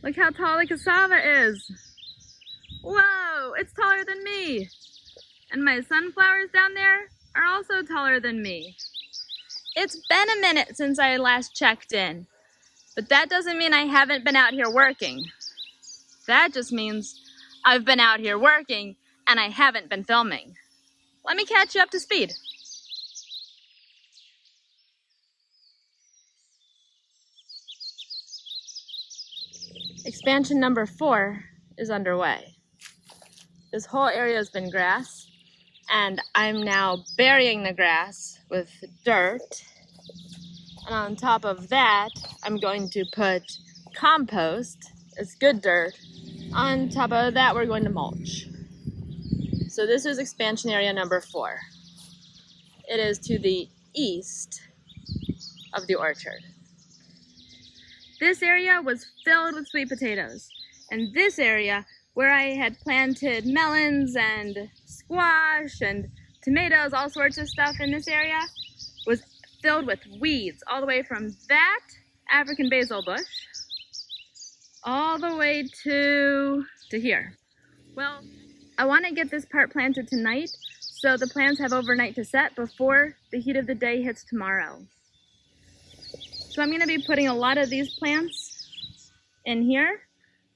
Look how tall the cassava is. Whoa, it's taller than me. And my sunflowers down there are also taller than me. It's been a minute since I last checked in, but that doesn't mean I haven't been out here working. That just means I've been out here working and I haven't been filming. Let me catch you up to speed. Expansion number 4 is underway. This whole area has been grass, and I'm now burying the grass with dirt. And on top of that, I'm going to put compost, it's good dirt. On top of that, we're going to mulch. So this is expansion area number 4. It is to the east of the orchard. This area was filled with sweet potatoes, and this area where I had planted melons and squash and tomatoes, all sorts of stuff in this area, was filled with weeds, all the way from that African basil bush all the way to here. Well, I want to get this part planted tonight so the plants have overnight to set before the heat of the day hits tomorrow. So I'm going to be putting a lot of these plants in here,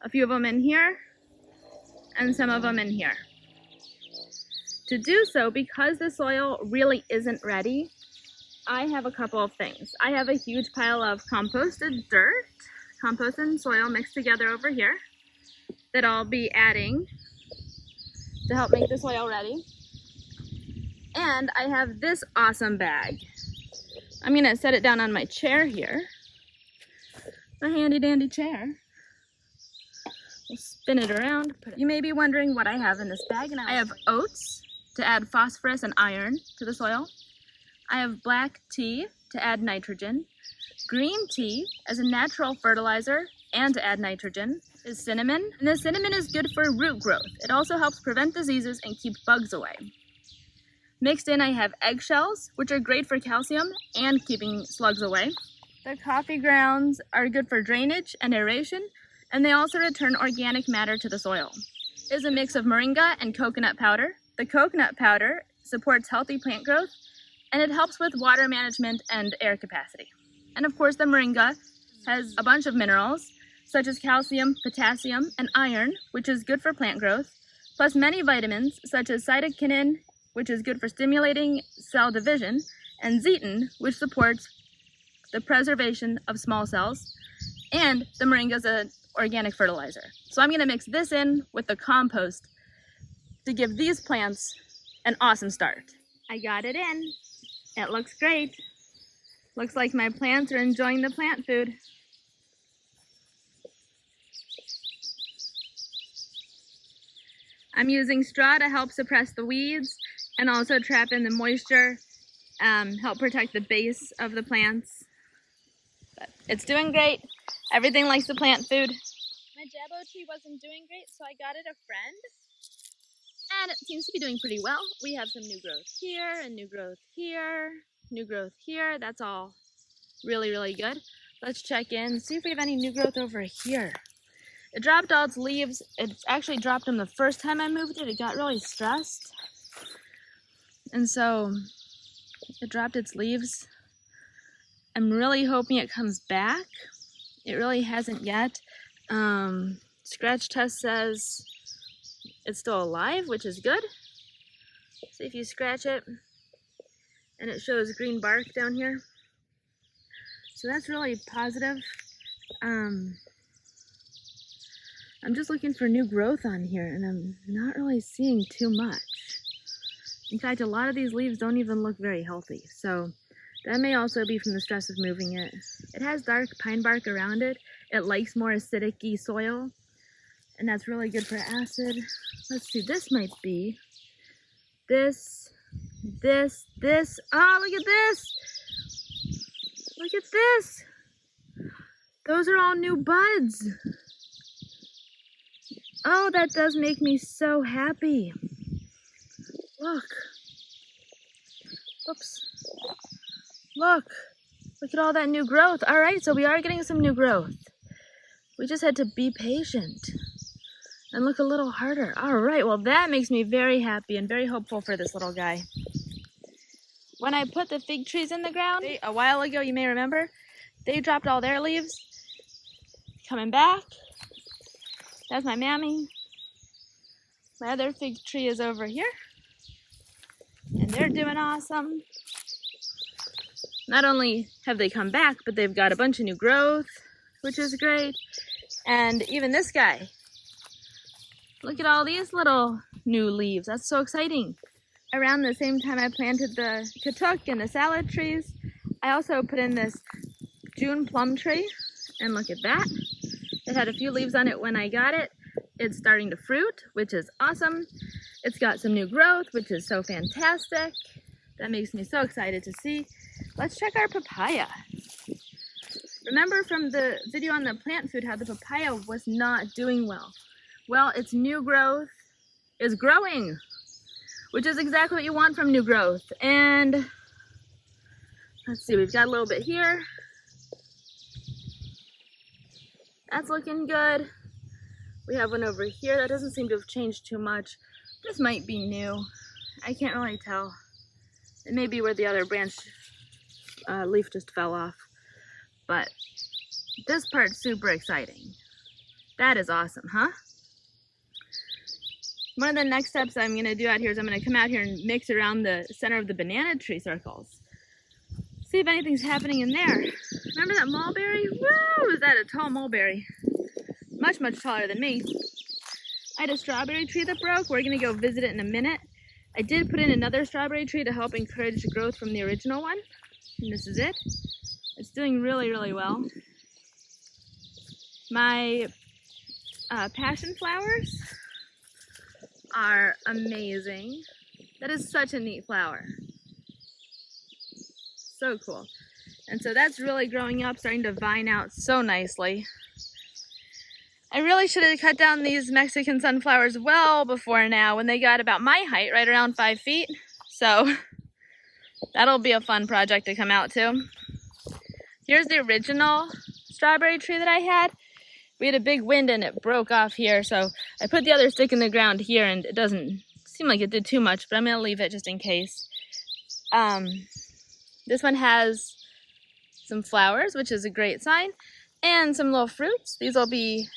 a few of them in here, and some of them in here. To do so, because the soil really isn't ready, I have a couple of things. I have a huge pile of composted dirt, compost and soil mixed together over here, that I'll be adding to help make the soil ready. And I have this awesome bag. I'm gonna set it down on my chair here. A handy dandy chair. We'll spin it around. You may be wondering what I have in this bag. And I have oats to add phosphorus and iron to the soil. I have black tea to add nitrogen. Green tea as a natural fertilizer and to add nitrogen is cinnamon. And the cinnamon is good for root growth. It also helps prevent diseases and keep bugs away. Mixed in, I have eggshells, which are great for calcium and keeping slugs away. The coffee grounds are good for drainage and aeration, and they also return organic matter to the soil. It is a mix of moringa and coconut powder. The coconut powder supports healthy plant growth, and it helps with water management and air capacity. And of course, the moringa has a bunch of minerals, such as calcium, potassium, and iron, which is good for plant growth, plus many vitamins, such as cytokinin, which is good for stimulating cell division, and zeatin, which supports the preservation of small cells, and the moringa is an organic fertilizer. So I'm gonna mix this in with the compost to give these plants an awesome start. I got it in. It looks great. Looks like my plants are enjoying the plant food. I'm using straw to help suppress the weeds and also trap in the moisture, help protect the base of the plants. But it's doing great. Everything likes the plant food. My jabo tree wasn't doing great, so I got it a friend. And it seems to be doing pretty well. We have some new growth here and new growth here, new growth here. That's all really, really good. Let's check in, see if we have any new growth over here. It dropped all its leaves. It actually dropped them the first time I moved it. It got really stressed. And so it dropped its leaves. I'm really hoping it comes back. It really hasn't yet. Scratch test says it's still alive, which is good. See if you scratch it and it shows green bark down here. So that's really positive. I'm just looking for new growth on here and I'm not really seeing too much. In fact, a lot of these leaves don't even look very healthy. So that may also be from the stress of moving it. It has dark pine bark around it. It likes more acidic-y soil, and that's really good for acid. Let's see, this might be this. Oh, look at this. Look at this. Those are all new buds. Oh, that does make me so happy. Look. Oops. Look at all that new growth. All right, so we are getting some new growth. We just had to be patient and look a little harder. All right, well that makes me very happy and very hopeful for this little guy. When I put the fig trees in the ground a while ago, you may remember, they dropped all their leaves. Coming back, that's my mammy. My other fig tree is over here, and they're doing awesome. Not only have they come back, but they've got a bunch of new growth, which is great. And even this guy, look at all these little new leaves. That's so exciting. Around the same time I planted the katuk and the salad trees, I also put in this June plum tree, and look at that. It had a few leaves on it when I got it. It's starting to fruit, which is awesome. It's got some new growth, which is so fantastic. That makes me so excited to see. Let's check our papaya. Remember from the video on the plant food how the papaya was not doing well. Well, its new growth is growing, which is exactly what you want from new growth. And let's see, we've got a little bit here. That's looking good. We have one over here that doesn't seem to have changed too much. This might be new. I can't really tell. It may be where the other branch leaf just fell off. But this part's super exciting. That is awesome, huh? One of the next steps I'm going to do out here is I'm going to come out here and mix around the center of the banana tree circles. See if anything's happening in there. Remember that mulberry? Woo! Is that a tall mulberry? Much, much taller than me. I had a strawberry tree that broke. We're going to go visit it in a minute. I did put in another strawberry tree to help encourage growth from the original one. And this is it. It's doing really, really well. My passion flowers are amazing. That is such a neat flower. So cool. And so that's really growing up, starting to vine out so nicely. I really should have cut down these Mexican sunflowers well before now when they got about my height, right around 5 feet. So that'll be a fun project to come out to. Here's the original strawberry tree that I had. We had a big wind and it broke off here, so I put the other stick in the ground here and it doesn't seem like it did too much, but I'm gonna leave it just in case. This one has some flowers, which is a great sign, and some little fruits. These will be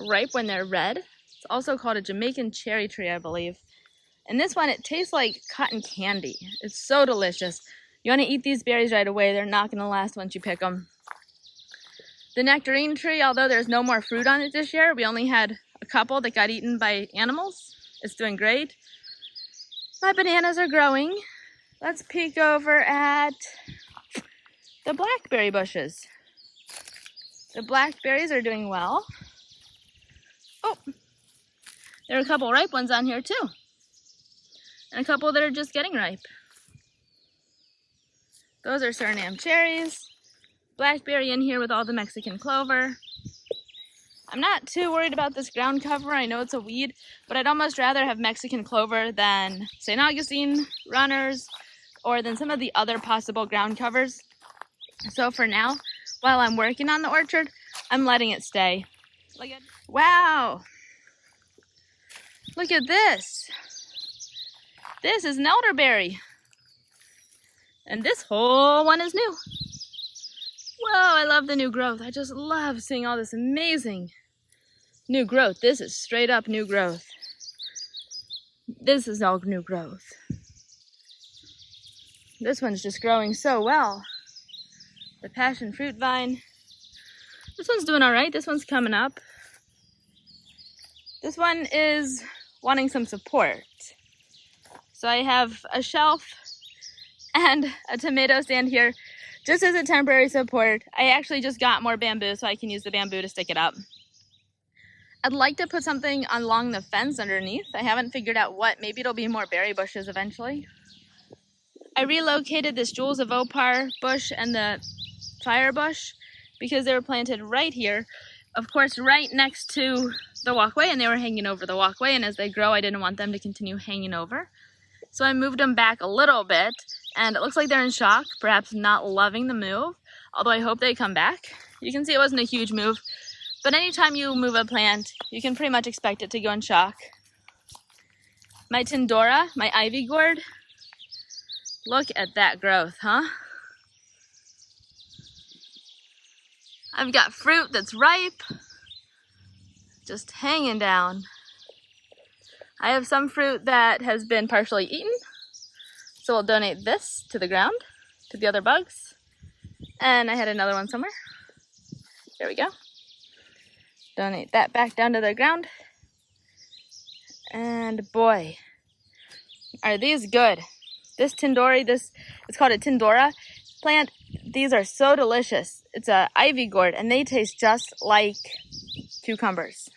ripe when they're red. It's also called a Jamaican cherry tree, I believe. And this one, it tastes like cotton candy. It's so delicious. You want to eat these berries right away. They're not going to last once you pick them. The nectarine tree, although there's no more fruit on it this year, we only had a couple that got eaten by animals. It's doing great. My bananas are growing. Let's peek over at the blackberry bushes. The blackberries are doing well. Oh, there are a couple ripe ones on here too. And a couple that are just getting ripe. Those are Suriname cherries. Blackberry in here with all the Mexican clover. I'm not too worried about this ground cover. I know it's a weed, but I'd almost rather have Mexican clover than St. Augustine runners or than some of the other possible ground covers. So for now, while I'm working on the orchard, I'm letting it stay. Wow! Look at this. This is an elderberry. And this whole one is new. Whoa, I love the new growth. I just love seeing all this amazing new growth. This is straight up new growth. This is all new growth. This one's just growing so well. The passion fruit vine. This one's doing all right. This one's coming up. This one is wanting some support. So I have a shelf and a tomato stand here just as a temporary support. I actually just got more bamboo so I can use the bamboo to stick it up. I'd like to put something along the fence underneath. I haven't figured out what. Maybe it'll be more berry bushes eventually. I relocated this Jules of Opar bush and the fire bush because they were planted right here. Of course, right next to the walkway, and they were hanging over the walkway. And as they grow, I didn't want them to continue hanging over. So I moved them back a little bit, and it looks like they're in shock, perhaps not loving the move, although I hope they come back. You can see it wasn't a huge move. But anytime you move a plant, you can pretty much expect it to go in shock. My Tindora, my ivy gourd, look at that growth, huh? I've got fruit that's ripe, just hanging down. I have some fruit that has been partially eaten, so we'll donate this to the ground, to the other bugs. And I had another one somewhere. There we go. Donate that back down to the ground. And boy, are these good. This Tindora, it's called a Tindora plant. These are so delicious. It's a ivy gourd and they taste just like cucumbers.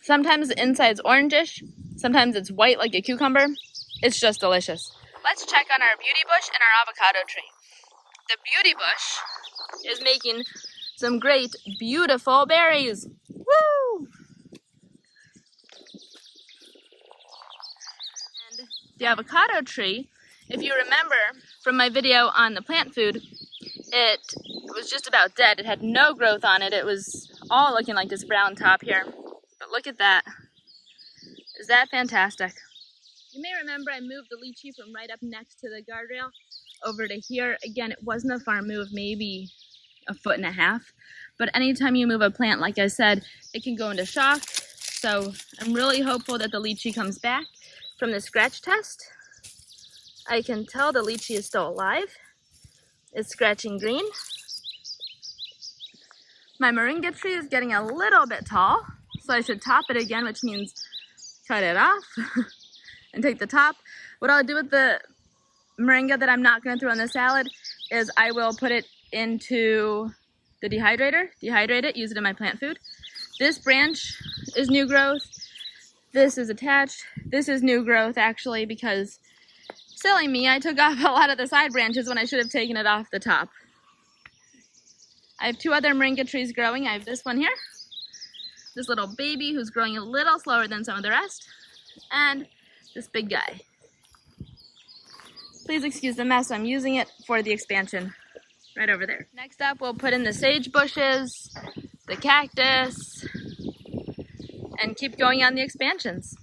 Sometimes the inside's orangish, sometimes it's white like a cucumber. It's just delicious. Let's check on our beauty bush and our avocado tree. The beauty bush is making some great, beautiful berries. Woo! And the avocado tree, if you remember from my video on the plant food, it was just about dead. It had no growth on it. It was all looking like this brown top here. But look at that. Is that fantastic? You may remember I moved the lychee from right up next to the guardrail over to here. Again, it wasn't a far move, maybe 1.5 feet. But anytime you move a plant, like I said, it can go into shock. So I'm really hopeful that the lychee comes back from the scratch test. I can tell the lychee is still alive. It's scratching green. My moringa tree is getting a little bit tall, so I should top it again, which means cut it off and take the top. What I'll do with the moringa that I'm not going to throw in the salad is I will put it into the dehydrator, dehydrate it, use it in my plant food. This branch is new growth. This is attached. This is new growth actually because, silly me, I took off a lot of the side branches when I should have taken it off the top. I have 2 other moringa trees growing. I have this one here, this little baby who's growing a little slower than some of the rest, and this big guy. Please excuse the mess, I'm using it for the expansion right over there. Next up, we'll put in the sage bushes, the cactus, and keep going on the expansions.